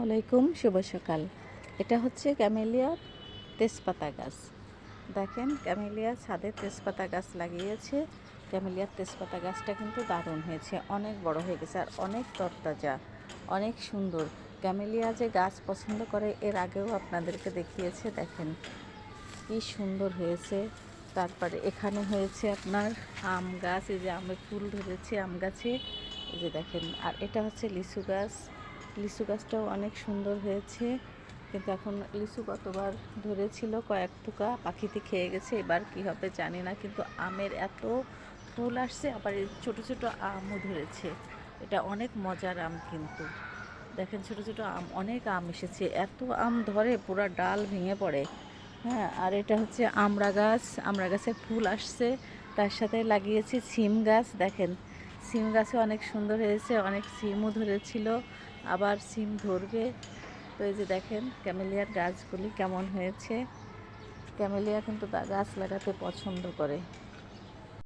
আলাইকুম, শুভ সকাল। এটা হচ্ছে ক্যামেলিয়ার তেজপাতা গাছ। দেখেন, ক্যামেলিয়া ছাদে তেজপাতা গাছ লাগিয়েছে। ক্যামেলিয়ার তেজপাতা গাছটা কিন্তু দারুণ হয়েছে, অনেক বড় হয়ে গেছে আর অনেক তরতাজা, অনেক সুন্দর। ক্যামেলিয়া যে গাছ পছন্দ করে এর আগেও আপনাদেরকে দেখিয়েছে। দেখেন কি সুন্দর হয়েছে। তারপরে এখানে হয়েছে আপনার আম গাছ, এই যে আমের ফুল ধরেছে আম গাছে, এই যে দেখেন। আর এটা হচ্ছে লিচু গাছ। লিচু গাছটাও অনেক সুন্দর হয়েছে, কিন্তু এখন লিচু গতবার ধরেছিল কয়েক থোকা, পাখিতে খেয়ে গেছে, এবার কি হবে জানি না। কিন্তু আমের এত ফুল আসছে, আবার এই ছোটো ছোটো আমও ধরেছে। এটা অনেক মজার আম কিন্তু। দেখেন ছোটো ছোটো আম, অনেক আম এসেছে, এত আম ধরে পুরা ডাল ভেঙে পড়ে। হ্যাঁ, আর এটা হচ্ছে আমড়া গাছ। আমড়া গাছের ফুল আসছে, তার সাথে লাগিয়েছি সিম গাছ। দেখেন সিম গাছে অনেক সুন্দর হয়েছে, অনেক সিমও ধরেছিল, আবার সিম ধরবে। তো এই যে দেখেন ক্যামেলিয়ার গাছগুলি কেমন হয়েছে। ক্যামেলিয়া কিন্তু গাছ লাগাতে পছন্দ করে।